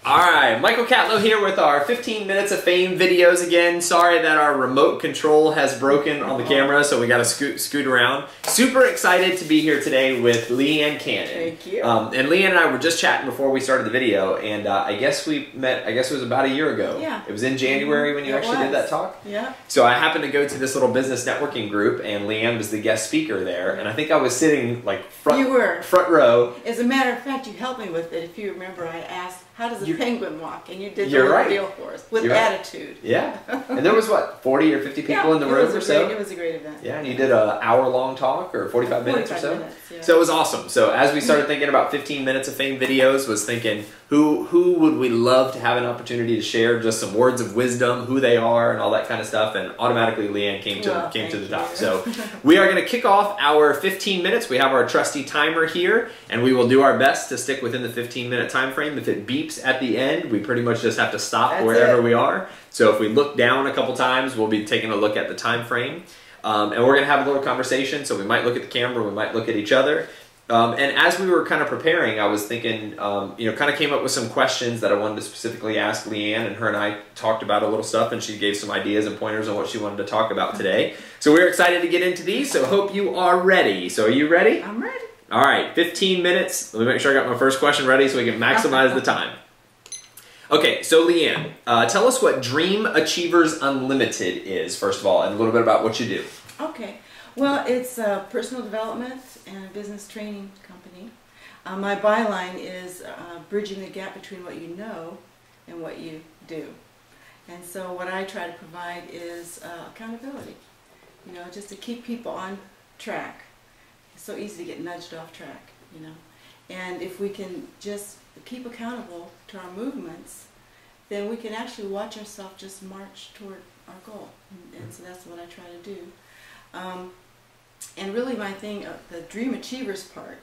Alright, Michael Catlow here with our 15 Minutes of Fame videos again. Sorry that our remote control has broken on the camera, so we got to scoot around. Super excited to be here today with Leanne Cannon. Thank you. And Leanne and I were just chatting before we started the video, and I guess we met, I guess it was about a year ago. Yeah. It was in January when you actually did that talk? Yeah. So I happened to go to this little business networking group, and Leanne was the guest speaker there, and I think I was sitting like front row. As a matter of fact, you helped me with it. If you remember, I asked, how does a penguin walk? And you did the whole deal for us with attitude. Yeah. And there was what, 40 or 50 people in the room or so? It was a great event. Yeah, and you did an hour-long talk or 45 minutes or so? 45 minutes, yeah. So it was awesome. So as we started thinking about 15 Minutes of Fame videos, was thinking, who would we love to have an opportunity to share just some words of wisdom, who they are, and all that kind of stuff, and automatically Leanne came to the top. So we are going to kick off our 15 minutes. We have our trusty timer here, and we will do our best to stick within the 15-minute time frame. If it beeps at the end, we pretty much just have to stop wherever we are. So if we look down a couple times, we'll be taking a look at the time frame. And we're going to have a little conversation, so we might look at the camera, we might look at each other. And as we were kind of preparing, I was thinking, kind of came up with some questions that I wanted to specifically ask Leanne, and her and I talked about a little stuff, and she gave some ideas and pointers on what she wanted to talk about today. So we're excited to get into these, so hope you are ready. So are you ready? I'm ready. All right, 15 minutes. Let me make sure I got my first question ready so we can maximize the time. Okay, so Leanne, tell us what Dream Achievers Unlimited is, first of all, and a little bit about what you do. Okay. Well, it's a personal development and a business training company. My byline is bridging the gap between what you know and what you do. And so what I try to provide is accountability, just to keep people on track. It's so easy to get nudged off track, And if we can just keep accountable to our movements, then we can actually watch ourselves just march toward our goal. And so that's what I try to do. And really my thing, the Dream Achievers part,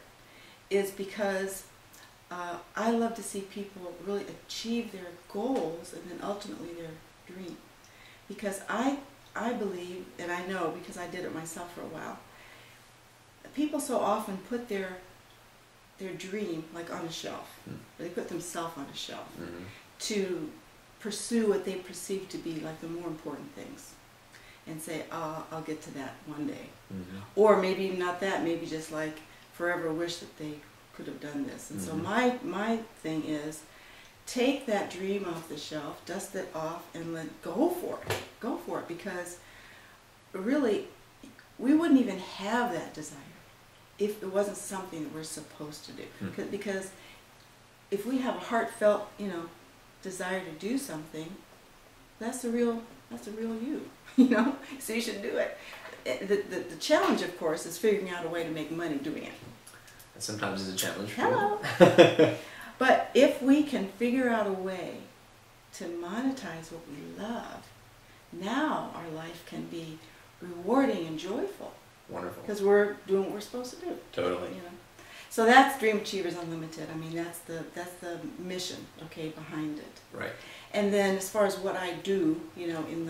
is because I love to see people really achieve their goals and then ultimately their dream. Because I believe, and I know because I did it myself for a while, people so often put their dream like on a shelf. They put themselves on a shelf to pursue what they perceive to be like the more important things. And say, oh, I'll get to that one day. Or maybe not that, maybe just like forever wish that they could have done this. And so my thing is, take that dream off the shelf, dust it off, and go for it. Go for it, because really, we wouldn't even have that desire if it wasn't something that we're supposed to do. Because if we have a heartfelt, desire to do something, that's the real you. So you should do it. The challenge, of course, is figuring out a way to make money doing it. And sometimes it's a challenge for you. But if we can figure out a way to monetize what we love, now our life can be rewarding and joyful. Wonderful. Because we're doing what we're supposed to do. Totally. So that's Dream Achievers Unlimited. I mean, that's the mission, behind it. Right. And then as far as what I do, in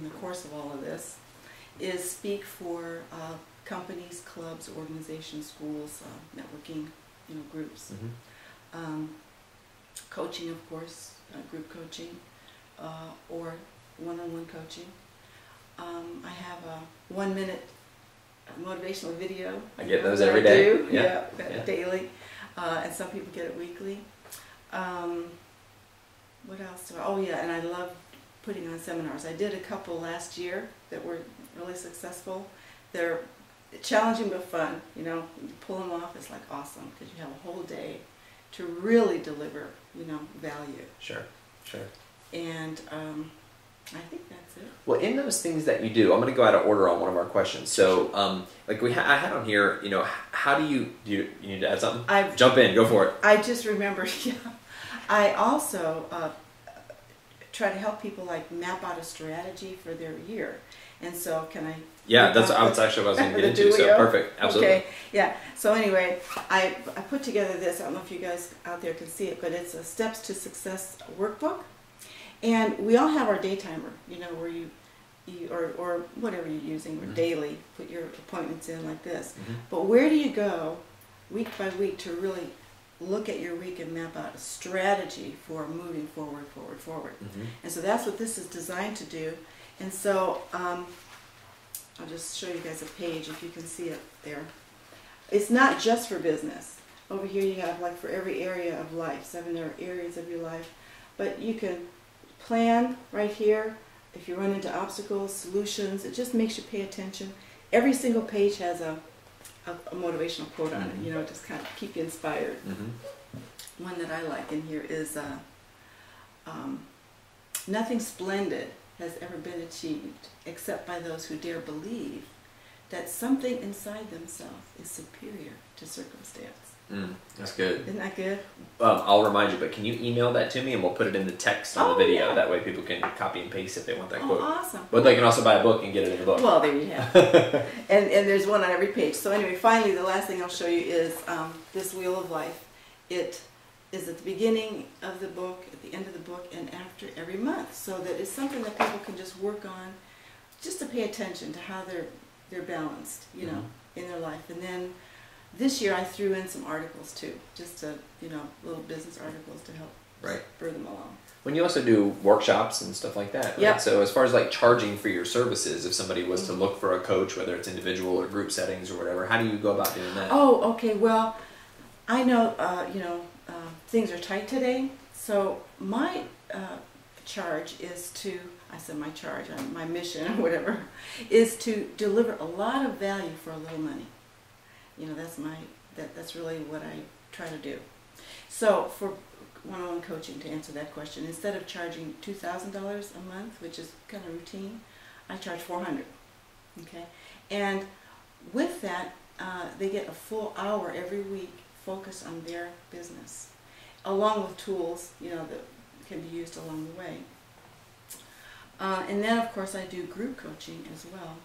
the course of all of this, is speak for companies, clubs, organizations, schools, networking, groups. Coaching, of course, group coaching, or one-on-one coaching. I have a 1-minute motivational video. I get those every day. Yeah, daily. And some people get it weekly. What else? Oh yeah, and I love putting on seminars. I did a couple last year that were really successful. They're challenging but fun. You pull them off, it's like awesome because you have a whole day to really deliver, value. Sure. And I think that's it. Well, in those things that you do, I'm going to go out of order on one of our questions. So, like I had on here, how do you need to add something? Jump in, go for it. I just remembered, I also try to help people map out a strategy for their year. And so can I... Yeah, that's actually what I was going to get into, so perfect. Absolutely. Okay, yeah. So anyway, I put together this, I don't know if you guys out there can see it, but it's a Steps to Success Workbook. And we all have our day timer, where you or whatever you're using, or daily, put your appointments in like this. But where do you go week by week to really look at your week and map out a strategy for moving forward. Mm-hmm. And so that's what this is designed to do. And so I'll just show you guys a page if you can see it there. It's not just for business. Over here you have like for every area of life, 7 areas of your life. But you can plan right here. If you run into obstacles, solutions, it just makes you pay attention. Every single page has a motivational quote on it, you know, just kind of keep you inspired. Mm-hmm. One that I like in here is, nothing splendid has ever been achieved except by those who dare believe that something inside themselves is superior to circumstance. That's good. Isn't that good? I'll remind you, but can you email that to me and we'll put it in the text on the video? Yeah. That way people can copy and paste if they want that quote. Awesome. But they can also buy a book and get it in the book. Well, there you have it. and there's one on every page. So anyway, finally, the last thing I'll show you is this Wheel of Life. It is at the beginning of the book, at the end of the book, and after every month. So that it's something that people can just work on, just to pay attention to how they're balanced, you know, in their life. And then this year I threw in some articles too, just to, you know, little business articles to help spur them along. When you also do workshops and stuff like that, right? Yep. So as far as like charging for your services, if somebody was to look for a coach, whether it's individual or group settings or whatever, how do you go about doing that? Oh, okay. Well, I know, you know, things are tight today, so my charge is to, I said my charge, my mission or whatever, is to deliver a lot of value for a little money. You know, that's really what I try to do. So for one-on-one coaching, to answer that question, instead of charging $2,000 a month, which is kind of routine, I charge $400. Okay, and with that, they get a full hour every week focused on their business, along with tools, you know, that can be used along the way. And then, of course, I do group coaching as well.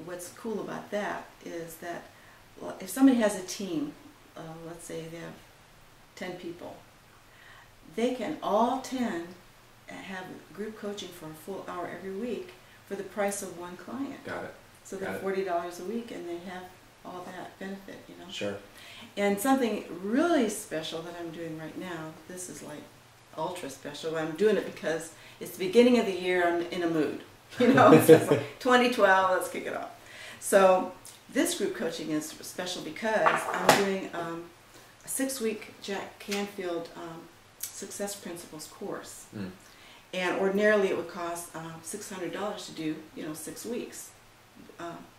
What's cool about that is that if somebody has a team, let's say they have 10 people, they can all 10 have group coaching for a full hour every week for the price of one client. Got it. So they're $40 a week, and they have all that benefit, you know. Sure. And something really special that I'm doing right now, this is like ultra special. I'm doing it because it's the beginning of the year. I'm in a mood, you know. It's just like 2012. Let's kick it off. So this group coaching is special because I'm doing a 6-week Jack Canfield Success Principles course. And ordinarily it would cost $600 to do, you know, 6 weeks,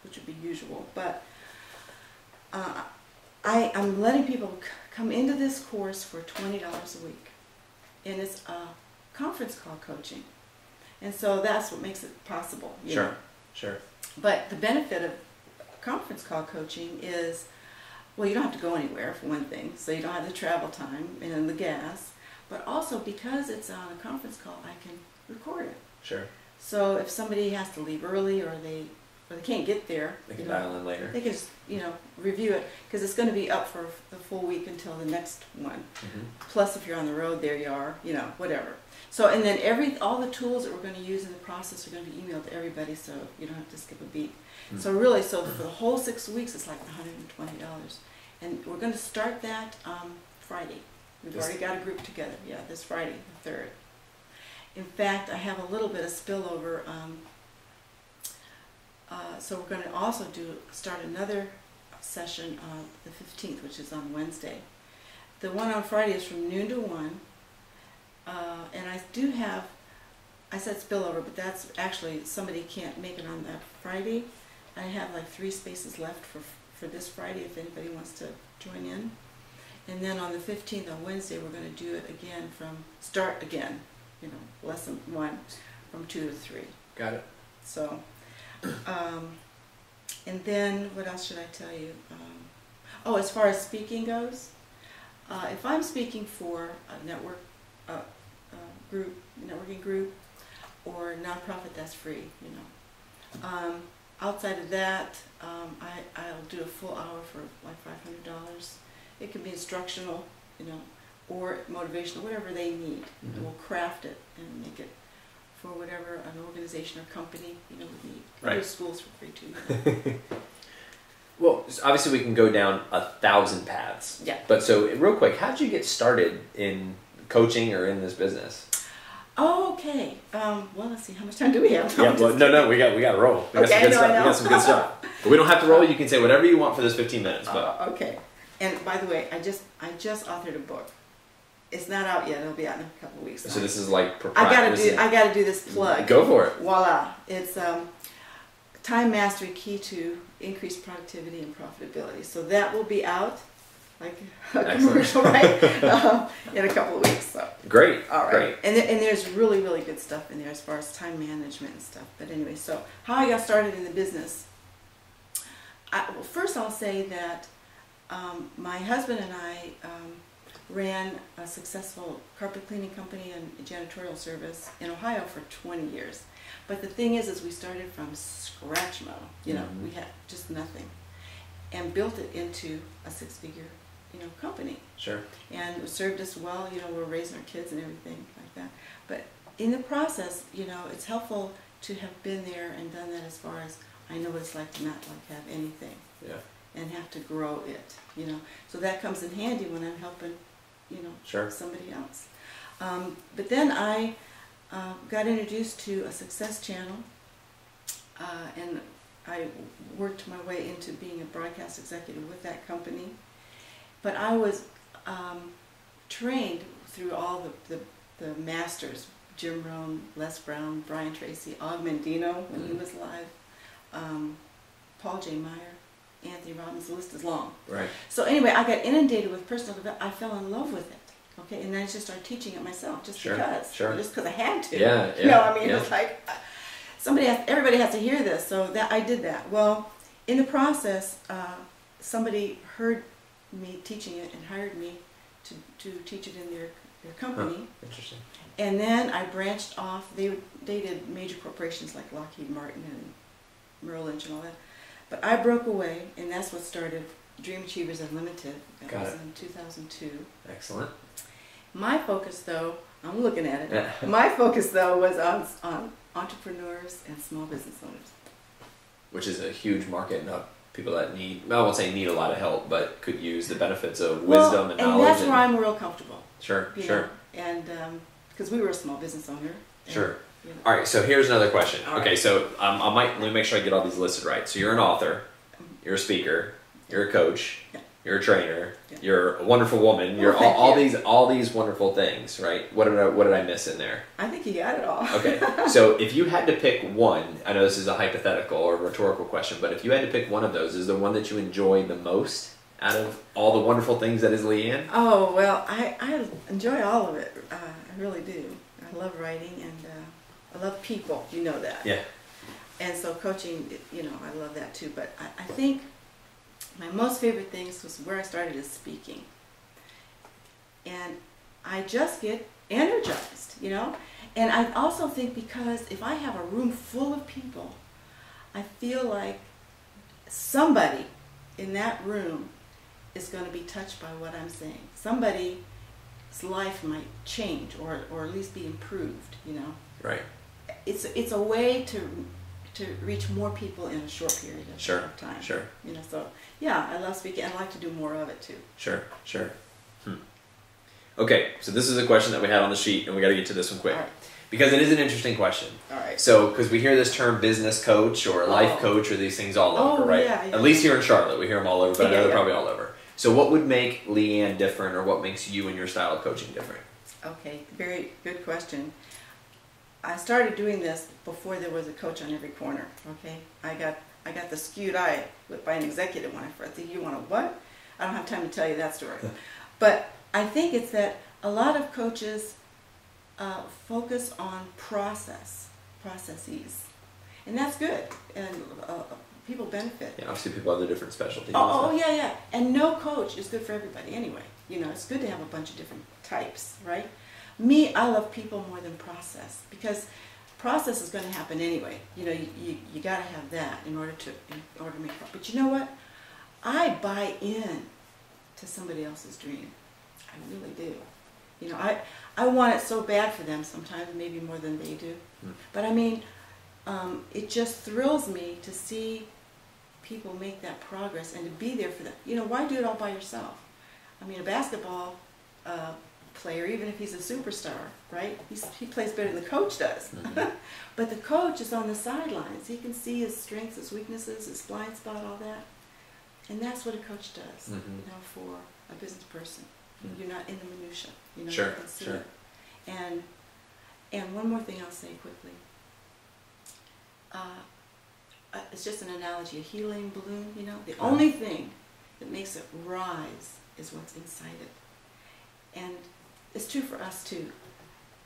which would be usual. But I'm letting people come into this course for $20 a week. And it's conference call coaching. And so that's what makes it possible. Sure. But the benefit of conference call coaching is, well, you don't have to go anywhere, for one thing, so you don't have the travel time and the gas, but also because it's on a conference call, I can record it. Sure. So if somebody has to leave early or they can't get there, They can dial in later. they can just, you know, review it, because it's going to be up for the full week until the next one. Plus, if you're on the road, there you are, you know, whatever. So, and then all the tools that we're going to use in the process are going to be emailed to everybody, so you don't have to skip a beat. So really, so for the whole 6 weeks, it's like $120. And we're going to start that Friday. We've already got a group together. Yeah, this Friday, the 3rd. In fact, I have a little bit of spillover. So we're going to also start another session on the 15th, which is on Wednesday. The one on Friday is from noon to 1. And I do have, I said spillover, but that's actually, somebody can't make it on that Friday. I have like 3 spaces left for this Friday if anybody wants to join in. And then on the 15th, on Wednesday, we're going to do it again start again, you know, lesson 1 from 2 to 3. Got it. So, and then what else should I tell you? Oh, as far as speaking goes, if I'm speaking for a networking group, or nonprofit, that's free, you know. Outside of that, I'll do a full hour for like $500. It can be instructional, you know, or motivational, whatever they need. And we'll craft it and make it for whatever an organization or company, you know, would need. Right. Go to schools for free too. You know. Well, obviously we can go down 1,000 paths. Yeah. But so real quick, how did you get started in coaching or in this business? Oh, okay. Well, let's see. How much time do we have? Yeah. Well, no. We got to roll. We got some good stuff. We got some good stuff. But we don't have to roll. You can say whatever you want for this 15 minutes. But okay. And by the way, I just authored a book. It's not out yet. It'll be out in a couple of weeks. So this is like I gotta do this plug. Go for it. Voila! It's time mastery, key to increased productivity and profitability. So that will be out, like a commercial, right? In a couple of weeks. So great. All right. Great. And there's really good stuff in there as far as time management and stuff. But anyway, so how I got started in the business. Well, first I'll say that my husband and I ran a successful carpet cleaning company and janitorial service in Ohio for 20 years. But the thing is we started from scratch, Mo. You know, we had just nothing, and built it into a six-figure, company. Sure. And it served us well. We're raising our kids and everything like that. But in the process, it's helpful to have been there and done that as far as I know what it's like to not have anything. Yeah. And have to grow it, So that comes in handy when I'm helping, sure. somebody else. But then I got introduced to a Success channel, and I worked my way into being a broadcast executive with that company. But I was trained through all the masters, Jim Rohn, Les Brown, Brian Tracy, Og Mandino when he was live, Paul J. Meyer, Anthony Robbins, the list is long. Right. So anyway, I got inundated with personal development. I fell in love with it. Okay, and then I just started teaching it myself, just because I had to. Yeah. It was like everybody has to hear this, so that I did that. Well, in the process, somebody heard me teaching it and hired me to teach it in their company. Interesting. And then I branched off. They did major corporations like Lockheed Martin and Merrill Lynch and all that. But I broke away, and that's what started DreamAchieversUnlimited. That was in 2002. Excellent. My focus, though, I'm looking at it. My focus, though, was on entrepreneurs and small business owners. Which is a huge market, not people that I won't say need a lot of help, but could use the benefits of wisdom and knowledge. And that's where I'm real comfortable. Sure. And because we were a small business owner. Sure. All right, so here's another question. All okay, right. So let me make sure I get all these listed right. So you're an author, you're a speaker, you're a coach, you're a trainer, you're a wonderful woman. You're all these wonderful things, right? What did I miss in there? I think you got it all. Okay, so if you had to pick one, I know this is a hypothetical or rhetorical question, but if you had to pick one of those, is there one that you enjoy the most out of all the wonderful things that is Leanne? Oh well, I enjoy all of it. I really do. I love writing and. I love people, you know that. Yeah. And so coaching, I love that too. But I think my most favorite things was where I started is speaking. And I just get energized, And I also think because if I have a room full of people, I feel like somebody in that room is going to be touched by what I'm saying. Somebody's life might change or at least be improved, Right. It's a way to reach more people in a short period of time. Sure. So yeah, I love speaking. I like to do more of it too. Sure. Okay, so this is a question that we had on the sheet, and we got to get to this one quick. All right. Because it is an interesting question. All right. So, because we hear this term business coach or life coach or these things all over, right? Yeah. At least here in Charlotte, we hear them all over, but I know they're Yeah. probably all over. So what would make Leanne different, or what makes you and your style of coaching different? Okay, very good question. I started doing this before there was a coach on every corner, okay? I got the skewed eye by an executive when I first said, you want a what? I don't have time to tell you that story. But I think it's that a lot of coaches focus on processes. And that's good, and people benefit. Yeah, obviously people have their different specialties. Yeah. And no coach is good for everybody anyway. It's good to have a bunch of different types, right? Me, I love people more than process, because process is going to happen anyway. You got to have that in order to make. But you know what? I buy in to somebody else's dream. I really do. I want it so bad for them sometimes, maybe more than they do. But I mean, it just thrills me to see people make that progress and to be there for them. You know, why do it all by yourself? I mean, a basketball player, even if he's a superstar, right? He plays better than the coach does. Mm-hmm. But the coach is on the sidelines. He can see his strengths, his weaknesses, his blind spot, all that. And that's what a coach does, Mm-hmm. you know, for a business person. Mm-hmm. You're not in the minutia. You know, Sure, you can see sure. it. And one more thing I'll say quickly. It's just an analogy, a helium balloon, you know. The only thing that makes it rise is what's inside it. And it's true for us too.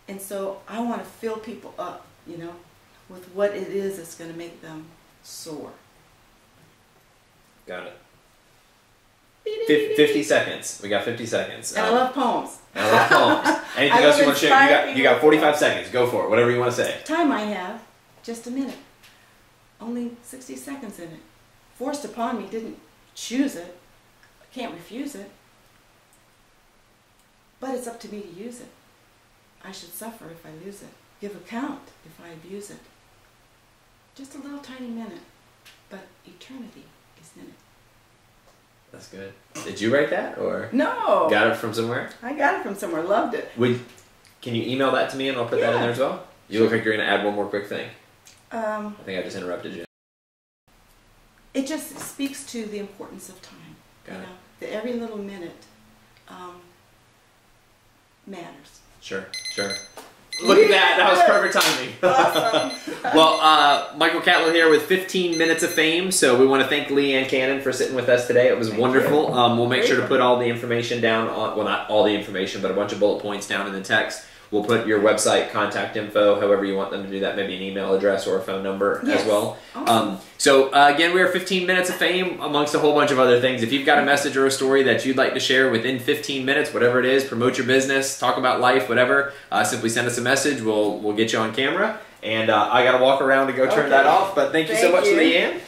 And so I want to fill people up, you know, with what it is that's going to make them soar. Got it. 50 seconds. We got 50 seconds. And I love poems. I love poems. Anything else you want to share? You got 45 seconds. Go for it. Whatever you want to say. Time I have, just a minute. Only 60 seconds in it. Forced upon me, didn't choose it. I can't refuse it. But it's up to me to use it. I should suffer if I lose it. Give account if I abuse it. Just a little tiny minute, but eternity is in it. That's good. Did you write that, or No. got it from somewhere? I got it from somewhere. Loved it. Can you email that to me and I'll put that in there as well? You look like you're going to add one more quick thing. I think I just interrupted you. It just speaks to the importance of time. Got it. That every little minute matters. Sure. Look at that. That was perfect timing. Awesome. Well, Michael Catlow here with 15 Minutes of Fame. So we want to thank Leanne Cannon for sitting with us today. It was wonderful. We'll make sure to put all the information down on, well, not all the information, but a bunch of bullet points down in the text. We'll put your website, contact info, however you want them to do that, maybe an email address or a phone number as well. Awesome. Again, we are 15 Minutes of Fame amongst a whole bunch of other things. If you've got a message or a story that you'd like to share within 15 minutes, whatever it is, promote your business, talk about life, whatever, simply send us a message. We'll get you on camera. And I got to walk around to go turn that off. But thank you so much, Leanne.